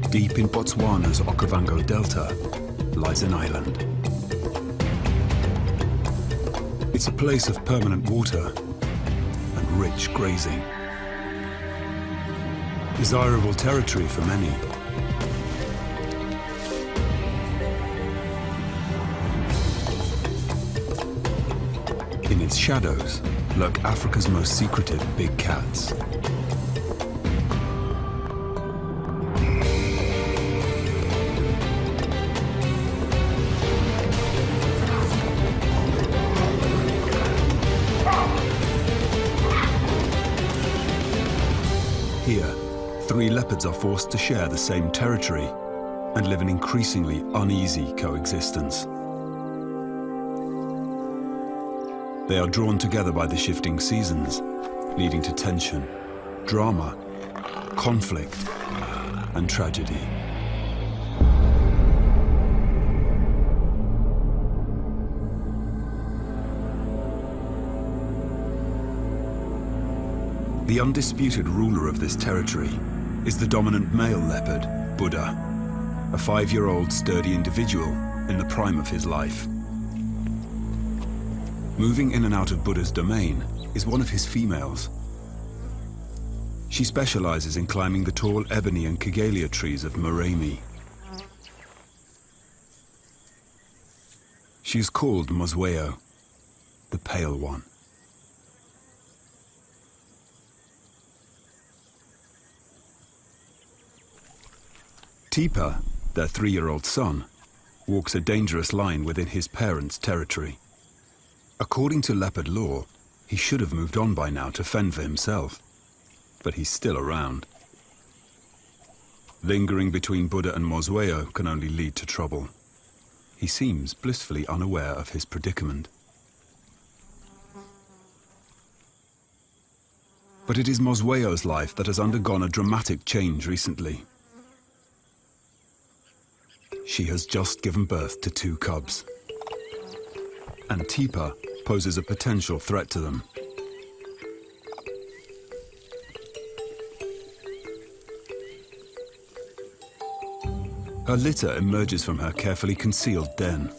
Deep in Botswana's Okavango Delta lies an island. It's a place of permanent water and rich grazing. Desirable territory for many. In its shadows lurk Africa's most secretive big cats. Here, 3 leopards are forced to share the same territory and live an increasingly uneasy coexistence. They are drawn together by the shifting seasons, leading to tension, drama, conflict, and tragedy. The undisputed ruler of this territory is the dominant male leopard, Buddha, a 5-year-old sturdy individual in the prime of his life. Moving in and out of Buddha's domain is one of his females. She specializes in climbing the tall ebony and Kigelia trees of Moremi. She is called Mosweo, the Pale One. Tipa, their 3-year-old son, walks a dangerous line within his parents' territory. According to leopard law, he should have moved on by now to fend for himself, but he's still around. Lingering between Buddha and Mosweo can only lead to trouble. He seems blissfully unaware of his predicament. But it is Mosweo's life that has undergone a dramatic change recently. She has just given birth to 2 cubs, and Tipa poses a potential threat to them. Her litter emerges from her carefully concealed den.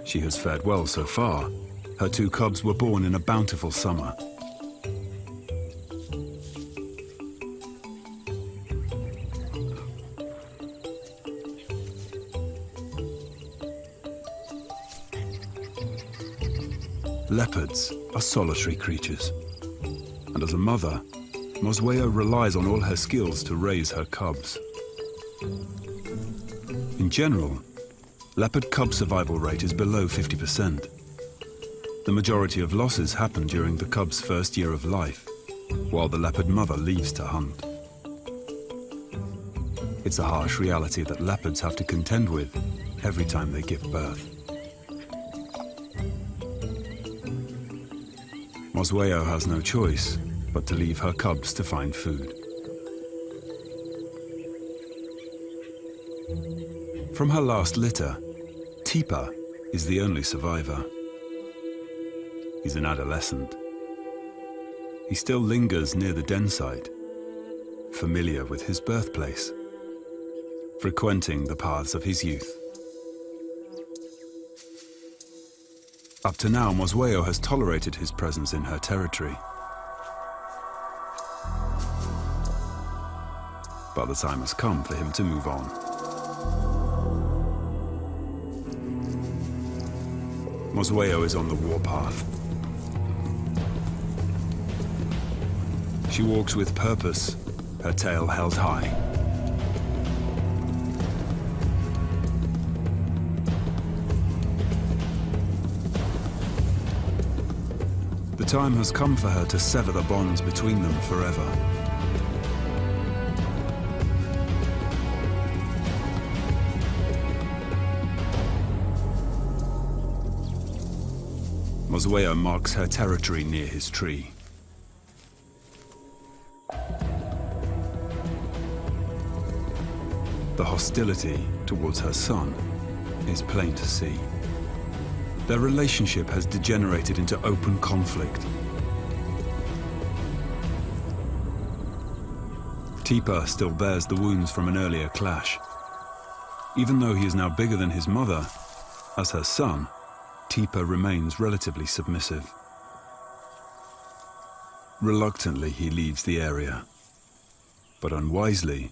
She has fared well so far. Her 2 cubs were born in a bountiful summer. Leopards are solitary creatures, and as a mother, Mosweo relies on all her skills to raise her cubs. In general, leopard cub survival rate is below 50%. The majority of losses happen during the cub's first year of life, while the leopard mother leaves to hunt. It's a harsh reality that leopards have to contend with every time they give birth. Mosweo has no choice but to leave her cubs to find food. From her last litter, Tipa is the only survivor. He's an adolescent. He still lingers near the den site, familiar with his birthplace, frequenting the paths of his youth. Up to now, Mosweo has tolerated his presence in her territory. But the time has come for him to move on. Mosweo is on the warpath. She walks with purpose, her tail held high. The time has come for her to sever the bonds between them forever. Mosweo marks her territory near his tree. The hostility towards her son is plain to see. Their relationship has degenerated into open conflict. Teeper still bears the wounds from an earlier clash. Even though he is now bigger than his mother, as her son, Teeper remains relatively submissive. Reluctantly, he leaves the area, but unwisely,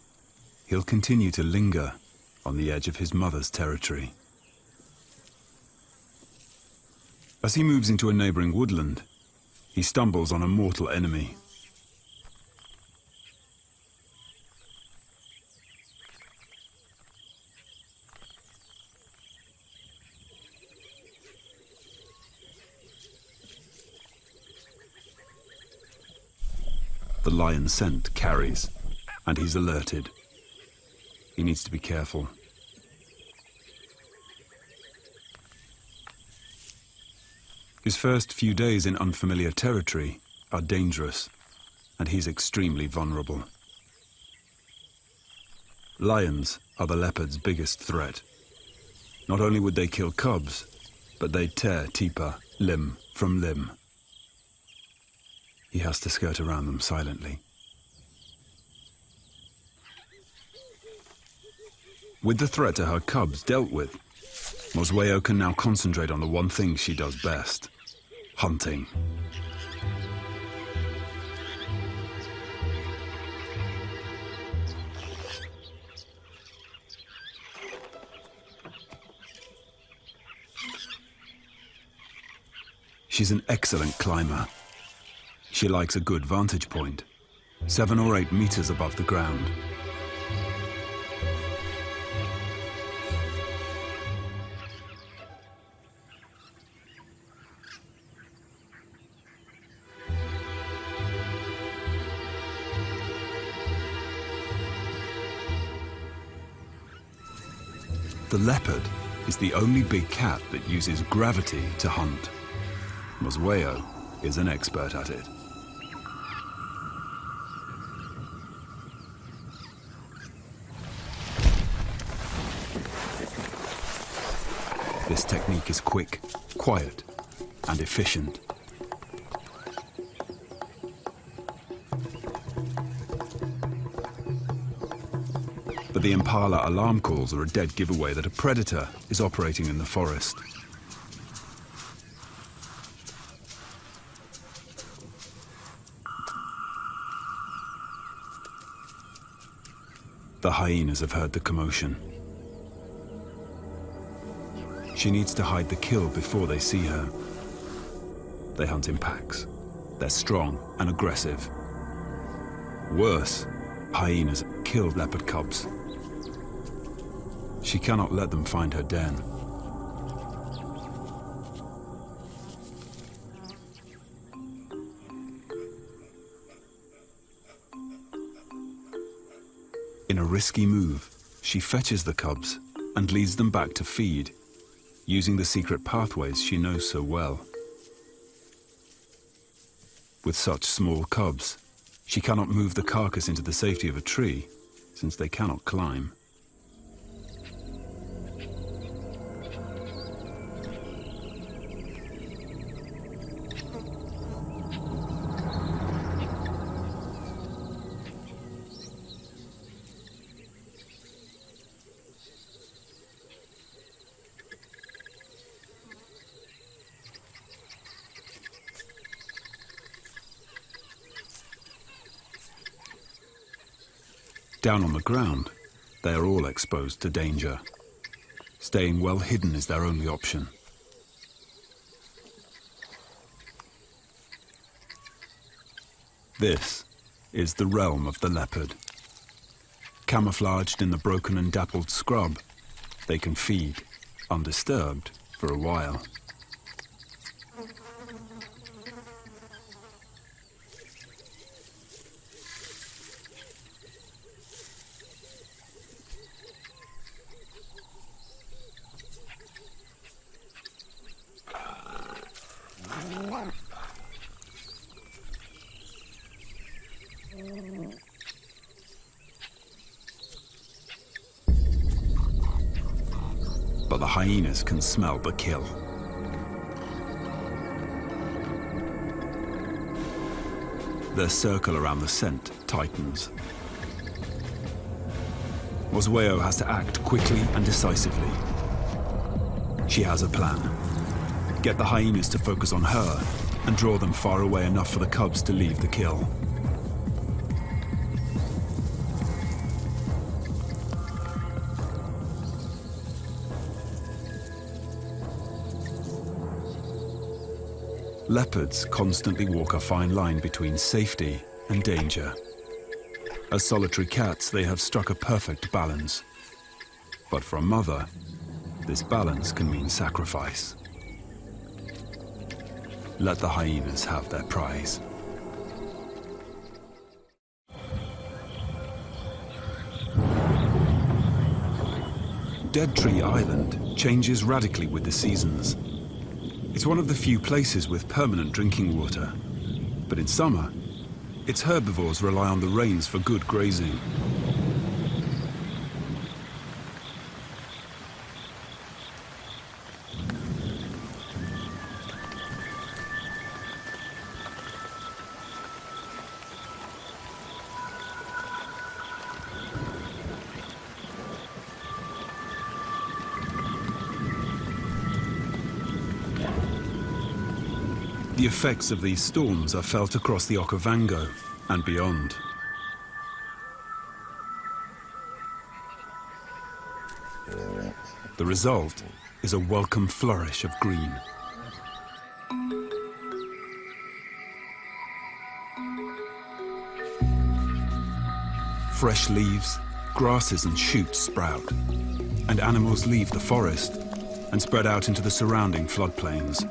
he'll continue to linger on the edge of his mother's territory. As he moves into a neighboring woodland, he stumbles on a mortal enemy. The lion's scent carries, and he's alerted. He needs to be careful. His first few days in unfamiliar territory are dangerous, and he's extremely vulnerable. Lions are the leopard's biggest threat. Not only would they kill cubs, but they'd tear Teeper limb from limb. He has to skirt around them silently. With the threat to her cubs dealt with, Mosweo can now concentrate on the one thing she does best: hunting. She's an excellent climber. She likes a good vantage point, 7 or 8 meters above the ground. The leopard is the only big cat that uses gravity to hunt. Mosweo is an expert at it. This technique is quick, quiet, and efficient. But the impala alarm calls are a dead giveaway that a predator is operating in the forest. The hyenas have heard the commotion. She needs to hide the kill before they see her. They hunt in packs. They're strong and aggressive. Worse, hyenas kill leopard cubs. She cannot let them find her den. In a risky move, she fetches the cubs and leads them back to feed, using the secret pathways she knows so well. With such small cubs, she cannot move the carcass into the safety of a tree, since they cannot climb. Down on the ground, they are all exposed to danger. Staying well hidden is their only option. This is the realm of the leopard. Camouflaged in the broken and dappled scrub, they can feed, undisturbed, for a while. But the hyenas can smell the kill. Their circle around the scent tightens. Mosweo has to act quickly and decisively. She has a plan. Get the hyenas to focus on her and draw them far away enough for the cubs to leave the kill. Leopards constantly walk a fine line between safety and danger. As solitary cats, they have struck a perfect balance. But for a mother, this balance can mean sacrifice. Let the hyenas have their prize. Dead Tree Island changes radically with the seasons. It's one of the few places with permanent drinking water. But in summer, its herbivores rely on the rains for good grazing. The effects of these storms are felt across the Okavango and beyond. The result is a welcome flourish of green. Fresh leaves, grasses and shoots sprout, and animals leave the forest and spread out into the surrounding floodplains.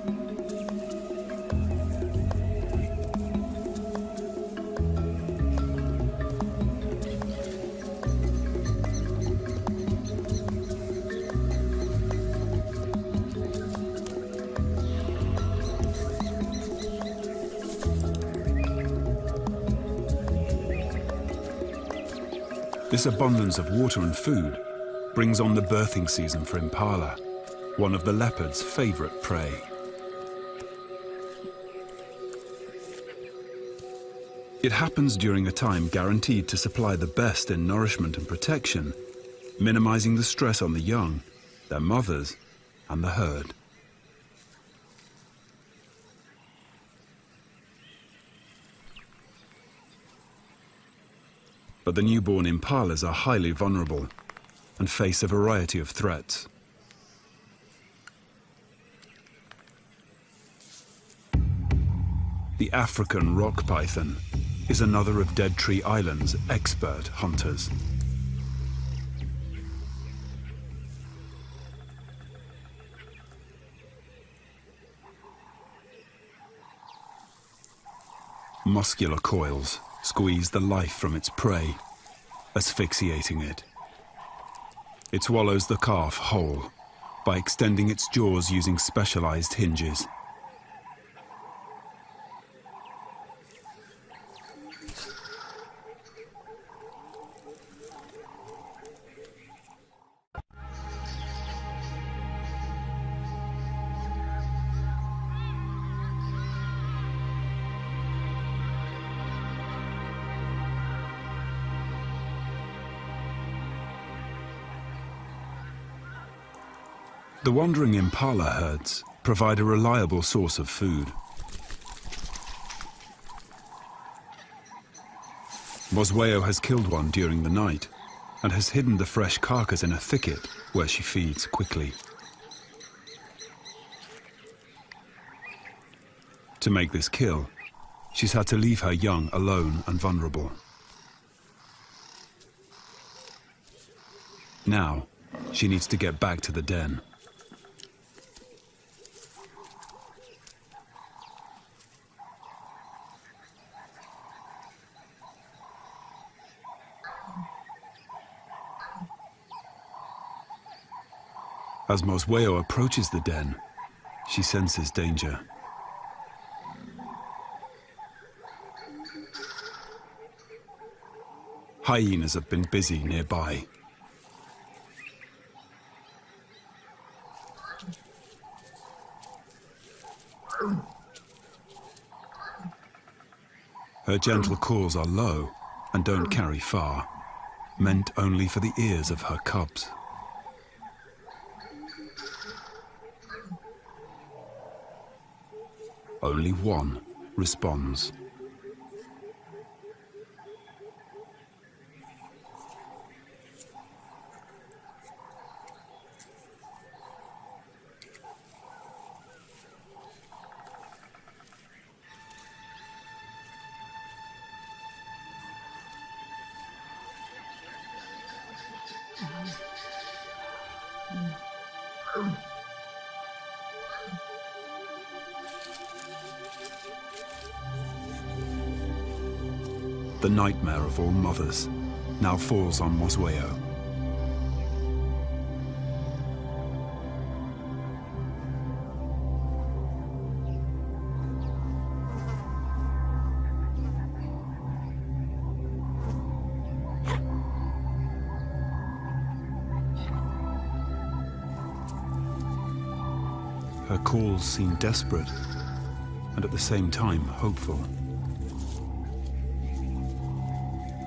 This abundance of water and food brings on the birthing season for impala, one of the leopard's favorite prey. It happens during a time guaranteed to supply the best in nourishment and protection, minimizing the stress on the young, their mothers, and the herd. But the newborn impalas are highly vulnerable and face a variety of threats. The African rock python is another of Dead Tree Island's expert hunters. Muscular coils squeeze the life from its prey, asphyxiating it. It swallows the calf whole by extending its jaws using specialized hinges. The wandering impala herds provide a reliable source of food. Mosweo has killed one during the night and has hidden the fresh carcass in a thicket where she feeds quickly. To make this kill, she's had to leave her young alone and vulnerable. Now, she needs to get back to the den. As Mosweo approaches the den, she senses danger. Hyenas have been busy nearby. Her gentle calls are low and don't carry far. meant only for the ears of her cubs. Only one responds. The nightmare of all mothers now falls on Mosweo. Her calls seem desperate and at the same time hopeful.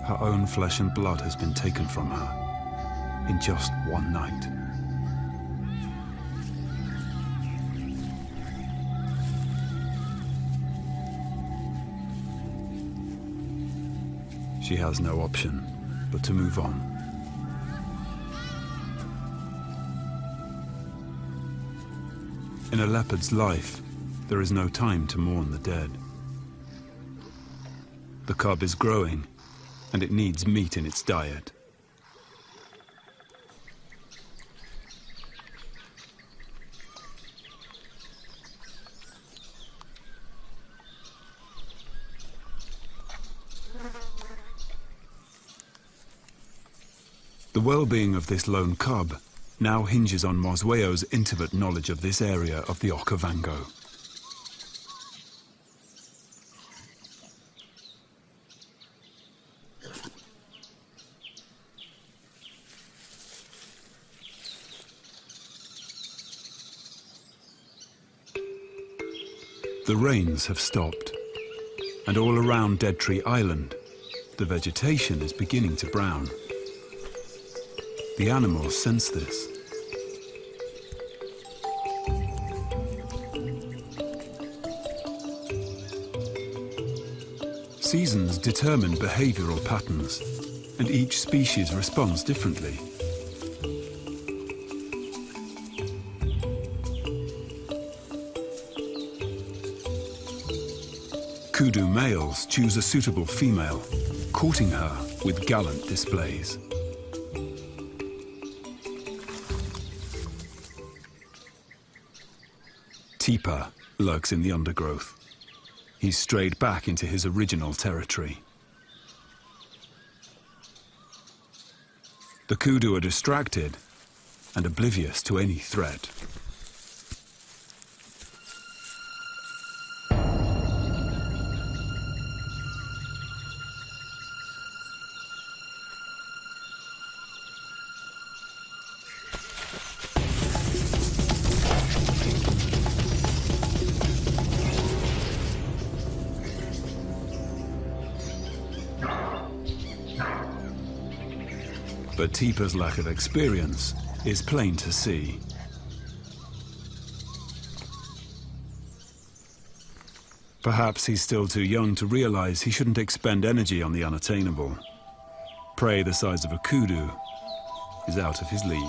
Her own flesh and blood has been taken from her in just one night. She has no option but to move on. In a leopard's life, there is no time to mourn the dead. The cub is growing, and it needs meat in its diet. The well-being of this lone cub now hinges on Mosweo's intimate knowledge of this area of the Okavango. The rains have stopped, and all around Dead Tree Island, the vegetation is beginning to brown. The animals sense this. Seasons determine behavioral patterns, and each species responds differently. Kudu males choose a suitable female, courting her with gallant displays. Teeper lurks in the undergrowth. He's strayed back into his original territory. The kudu are distracted and oblivious to any threat. But Teeper's lack of experience is plain to see. Perhaps he's still too young to realize he shouldn't expend energy on the unattainable. Prey the size of a kudu is out of his league.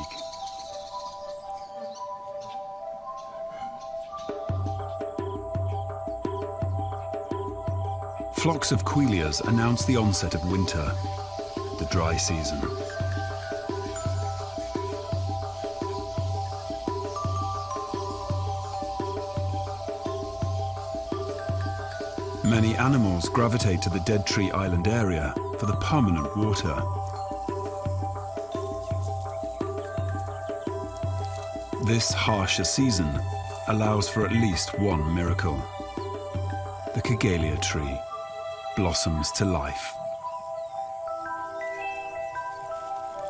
Flocks of quilias announce the onset of winter, the dry season. Many animals gravitate to the Dead Tree Island area for the permanent water. This harsher season allows for at least one miracle. The Kigelia tree blossoms to life.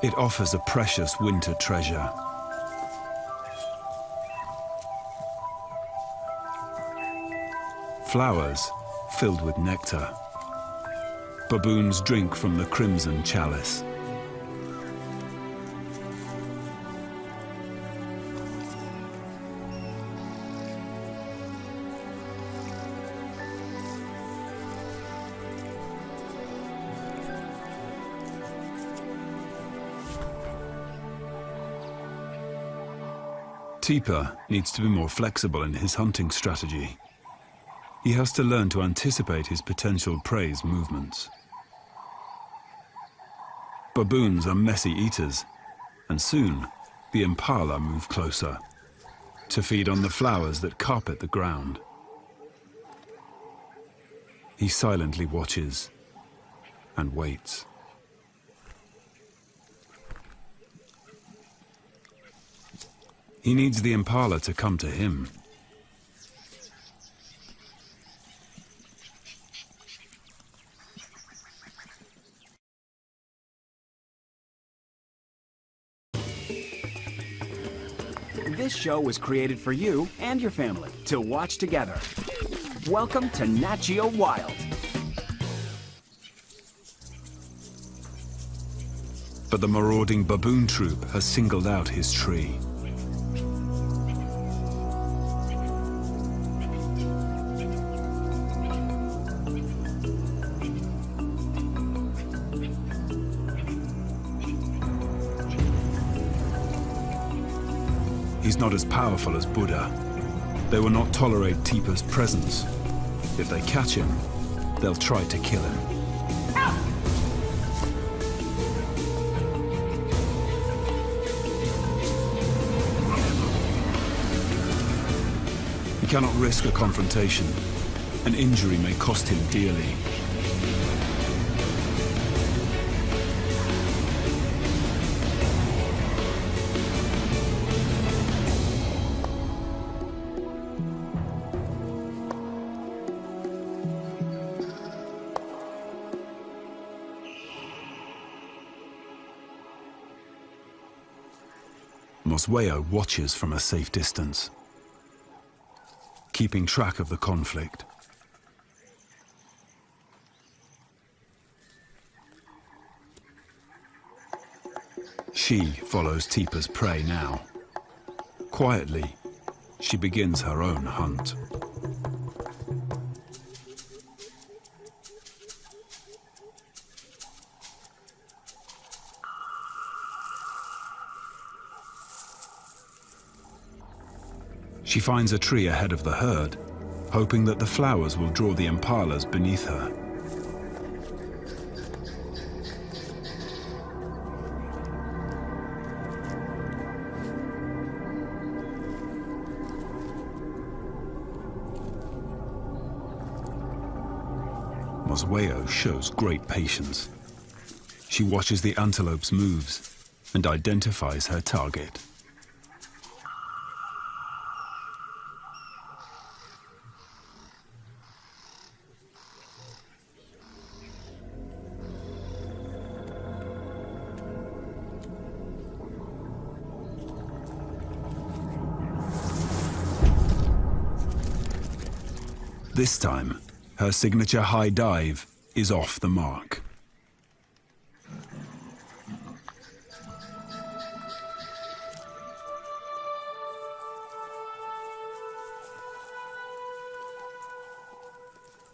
It offers a precious winter treasure. Flowers filled with nectar. Baboons drink from the crimson chalice. Teeper needs to be more flexible in his hunting strategy. He has to learn to anticipate his potential prey's movements. Baboons are messy eaters, and soon the impala move closer to feed on the flowers that carpet the ground. He silently watches and waits. He needs the impala to come to him. This show was created for you and your family to watch together. Welcome to Nat Geo Wild. But the marauding baboon troop has singled out his tree. He's not as powerful as Buddha. They will not tolerate Teeper's presence. If they catch him, they'll try to kill him. He cannot risk a confrontation. An injury may cost him dearly. Mosweo watches from a safe distance, keeping track of the conflict. She follows Teeper's prey now. Quietly, she begins her own hunt. She finds a tree ahead of the herd, hoping that the flowers will draw the impalas beneath her. Mosweo shows great patience. She watches the antelope's moves and identifies her target. This time, her signature high dive is off the mark.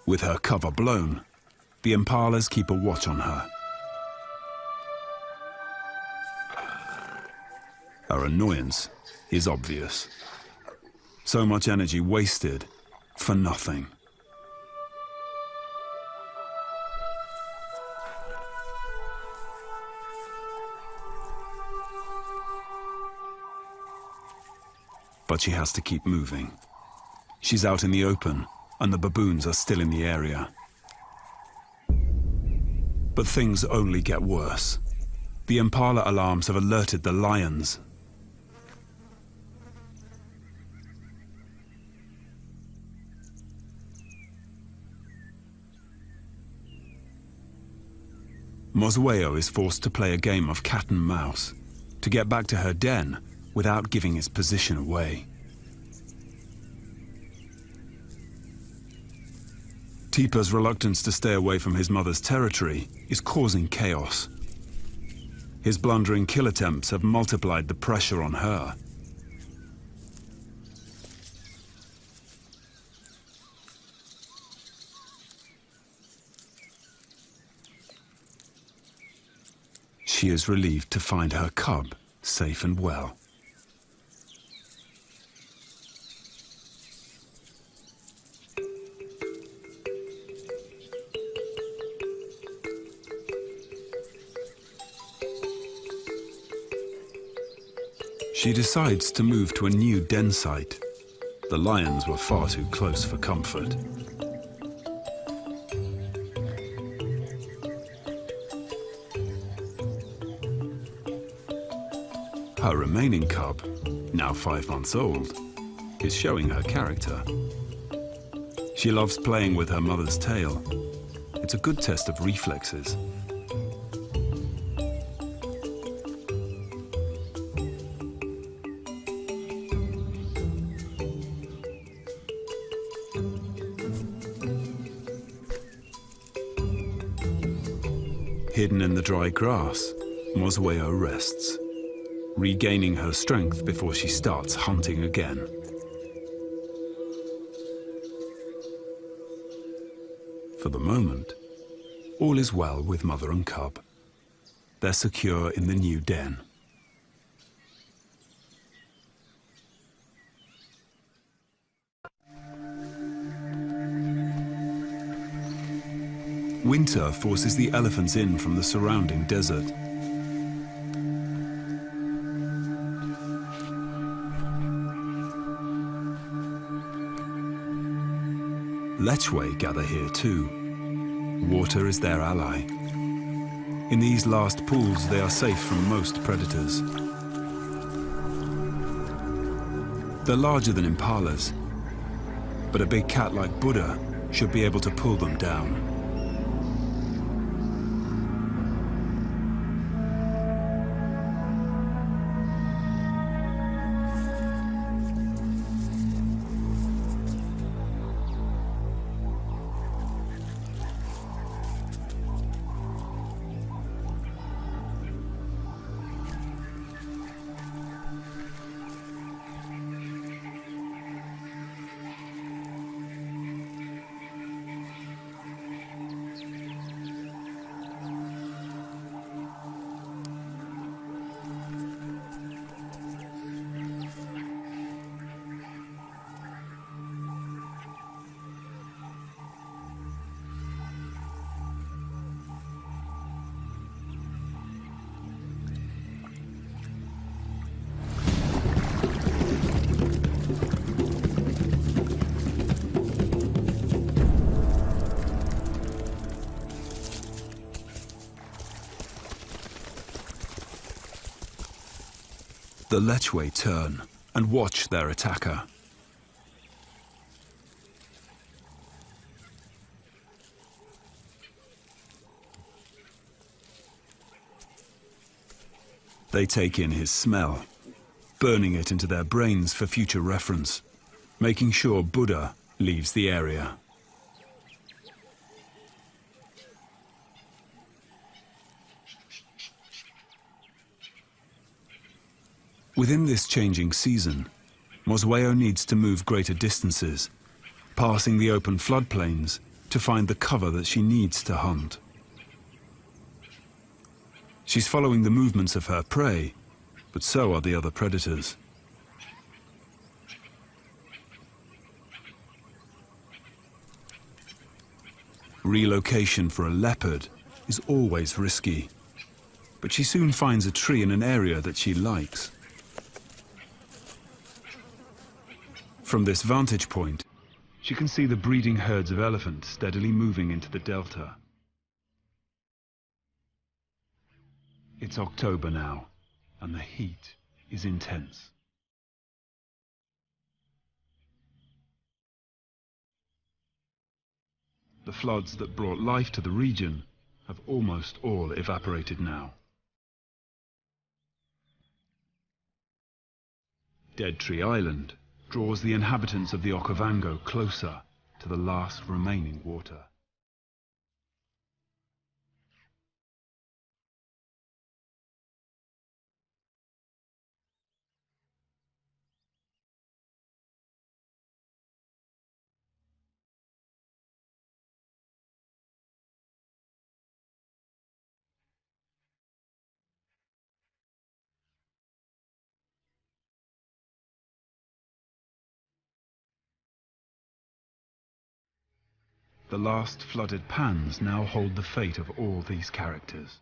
With her cover blown, the impalas keep a watch on her. Her annoyance is obvious. So much energy wasted for nothing. But she has to keep moving. She's out in the open, and the baboons are still in the area. But things only get worse. The impala alarms have alerted the lions. Mosweo is forced to play a game of cat and mouse to get back to her den without giving its position away. Teeper's reluctance to stay away from his mother's territory is causing chaos. His blundering kill attempts have multiplied the pressure on her. She is relieved to find her cub safe and well. She decides to move to a new den site. The lions were far too close for comfort. Her remaining cub, now 5 months old, is showing her character. She loves playing with her mother's tail. It's a good test of reflexes. Hidden in the dry grass, Mosweo rests, regaining her strength before she starts hunting again. For the moment, all is well with mother and cub. They're secure in the new den. Winter forces the elephants in from the surrounding desert. Lechwe gather here too. Water is their ally. In these last pools, they are safe from most predators. They're larger than impalas, but a big cat like Buddha should be able to pull them down. The Lechwe turn and watch their attacker. They take in his smell, burning it into their brains for future reference, making sure Buddha leaves the area. Within this changing season, Mosweo needs to move greater distances, passing the open floodplains to find the cover that she needs to hunt. She's following the movements of her prey, but so are the other predators. Relocation for a leopard is always risky, but she soon finds a tree in an area that she likes. From this vantage point, she can see the breeding herds of elephants steadily moving into the delta. It's October now, and the heat is intense. The floods that brought life to the region have almost all evaporated now. Dead Tree Island draws the inhabitants of the Okavango closer to the last remaining water. The last flooded pans now hold the fate of all these characters.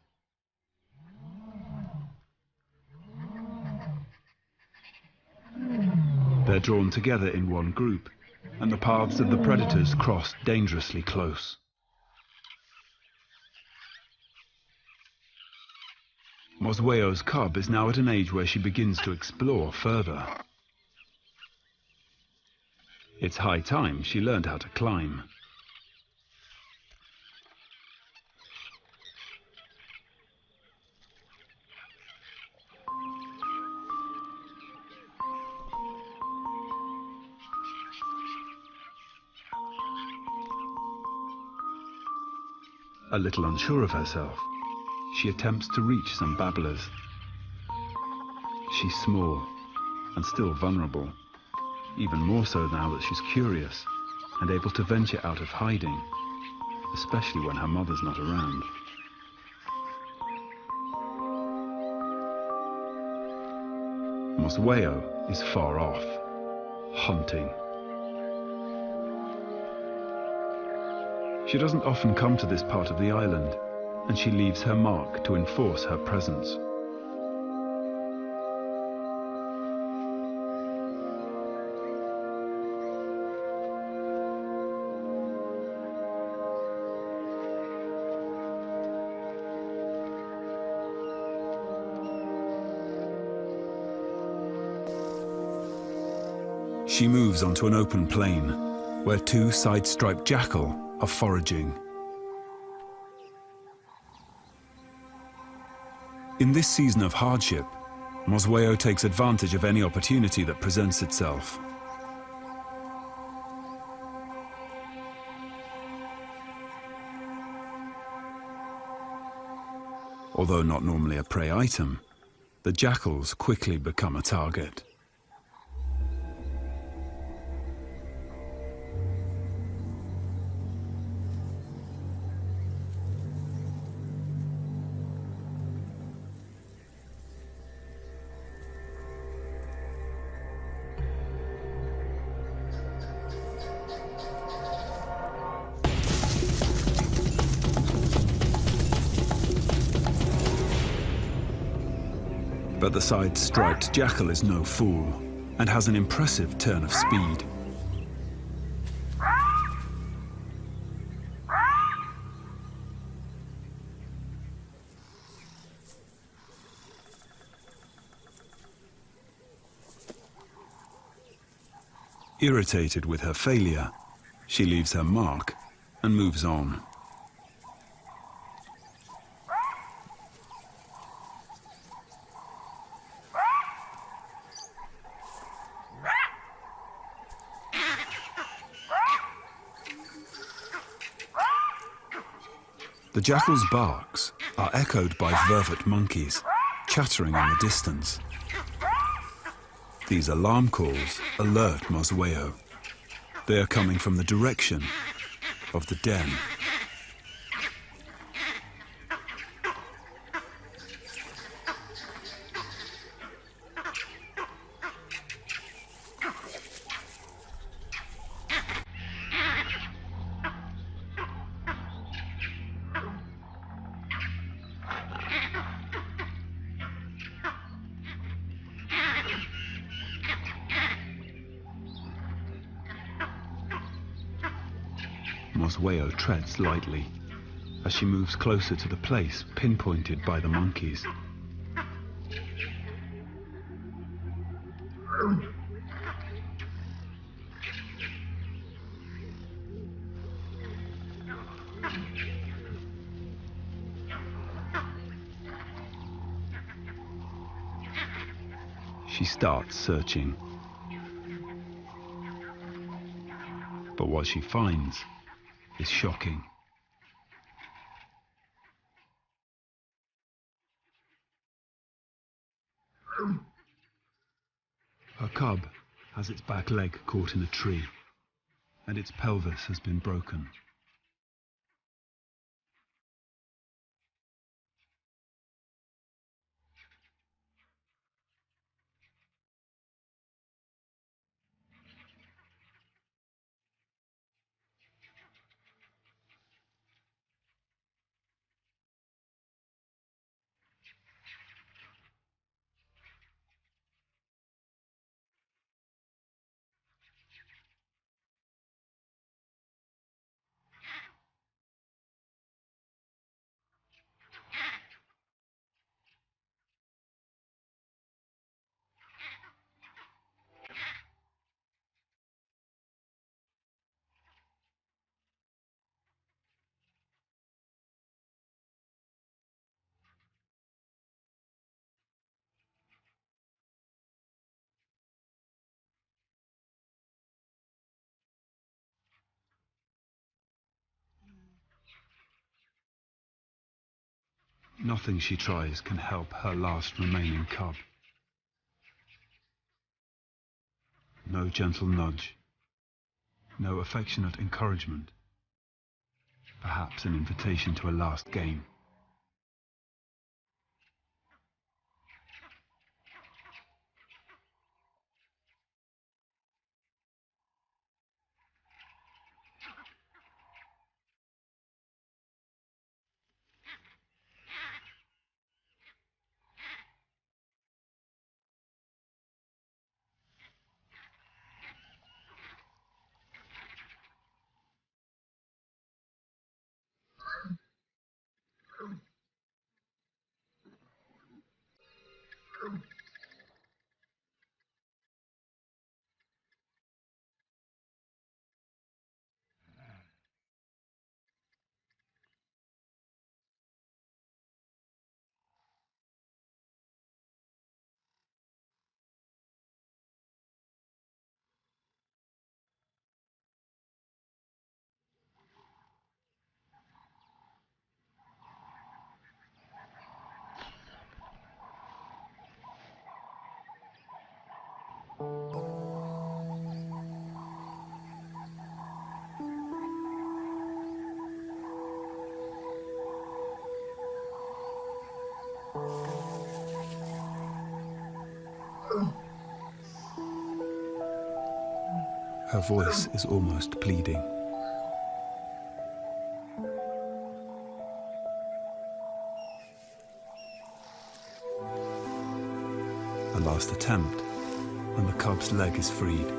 They're drawn together in one group, and the paths of the predators cross dangerously close. Mosweo's cub is now at an age where she begins to explore further. It's high time she learned how to climb. A little unsure of herself, she attempts to reach some babblers. She's small and still vulnerable, even more so now that she's curious and able to venture out of hiding, especially when her mother's not around. Mosweo is far off, hunting. She doesn't often come to this part of the island, and she leaves her mark to enforce her presence. She moves onto an open plain, where two side-striped jackal are foraging. In this season of hardship, Mosweo takes advantage of any opportunity that presents itself. Although not normally a prey item, the jackals quickly become a target. But the side-striped jackal is no fool and has an impressive turn of speed. Irritated with her failure, she leaves her mark and moves on. The jackal's barks are echoed by vervet monkeys, chattering in the distance. These alarm calls alert Mosweo. They are coming from the direction of the den. Mosweo treads lightly as she moves closer to the place pinpointed by the monkeys. She starts searching. But what she finds is shocking. Her cub has its back leg caught in a tree, and its pelvis has been broken. Nothing she tries can help her last remaining cub. No gentle nudge, no affectionate encouragement, perhaps an invitation to a last game. Her voice is almost pleading. A last attempt, and the cub's leg is freed.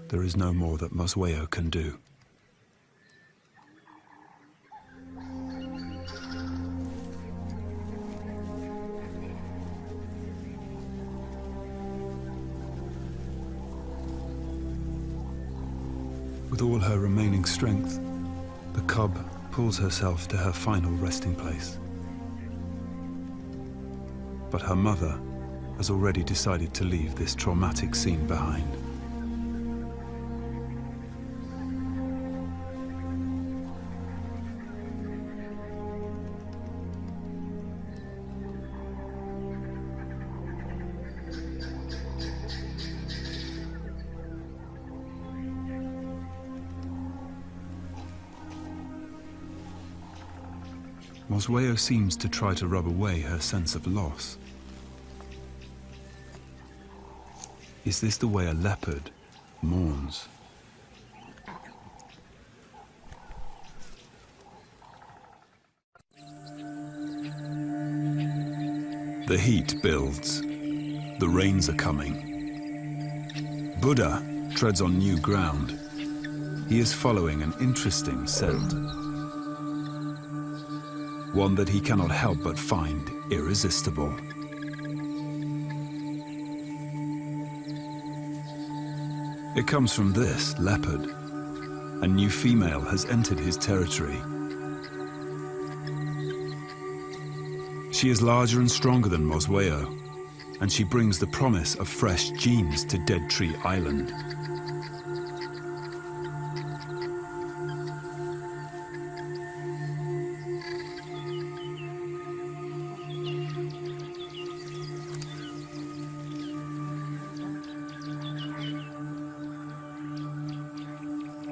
There is no more that Mosweo can do. With all her remaining strength, the cub pulls herself to her final resting place. But her mother has already decided to leave this traumatic scene behind. Mosweo seems to try to rub away her sense of loss. Is this the way a leopard mourns? The heat builds. The rains are coming. Buddha treads on new ground. He is following an interesting scent. One that he cannot help but find irresistible. It comes from this leopard. A new female has entered his territory. She is larger and stronger than Mosweo, and she brings the promise of fresh genes to Dead Tree Island.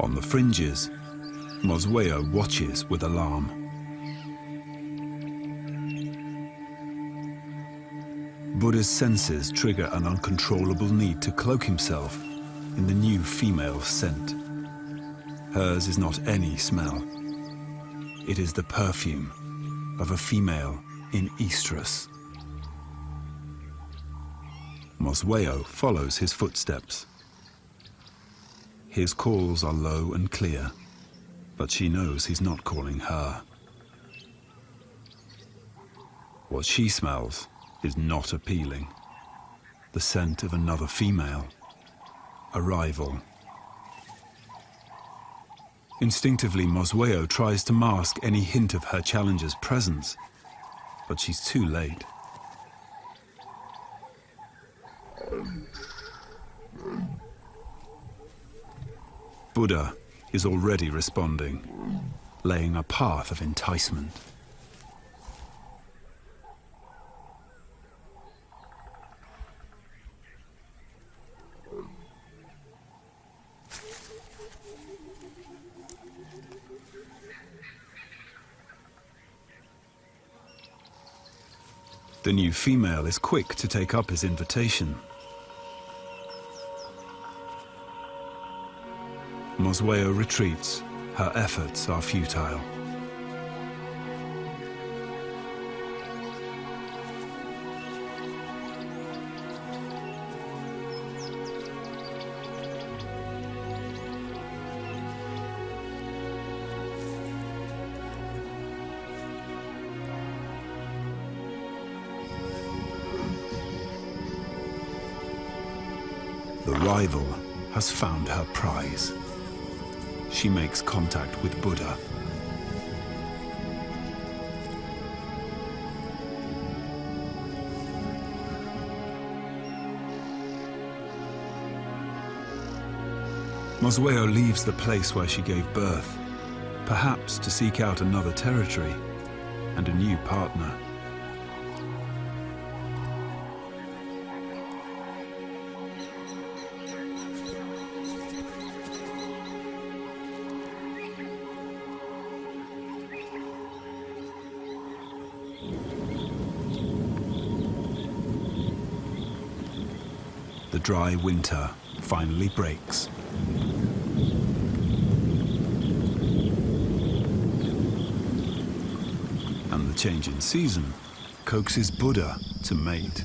On the fringes, Mosweo watches with alarm. Buddha's senses trigger an uncontrollable need to cloak himself in the new female's scent. Hers is not any smell. It is the perfume of a female in estrus. Mosweo follows his footsteps. His calls are low and clear, but she knows he's not calling her. What she smells is not appealing. The scent of another female, a rival. Instinctively, Mosweo tries to mask any hint of her challenger's presence, but she's too late. Buddha is already responding, laying a path of enticement. The new female is quick to take up his invitation. Mosweo retreats. Her efforts are futile. The rival has found her prize. She makes contact with Buddha. Mosweo leaves the place where she gave birth, perhaps to seek out another territory and a new partner. The dry winter finally breaks. And the change in season coaxes Buddha to mate.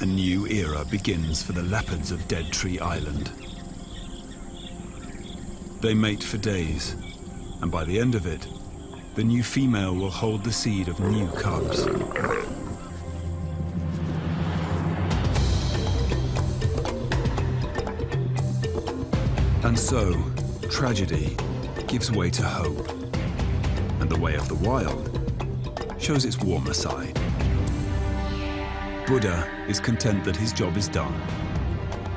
A new era begins for the leopards of Dead Tree Island. They mate for days, and by the end of it, the new female will hold the seed of new cubs. And so, tragedy gives way to hope, and the way of the wild shows its warmer side. Buddha is content that his job is done,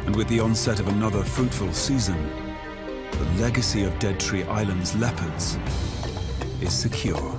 and with the onset of another fruitful season, the legacy of Dead Tree Island's leopards is secure.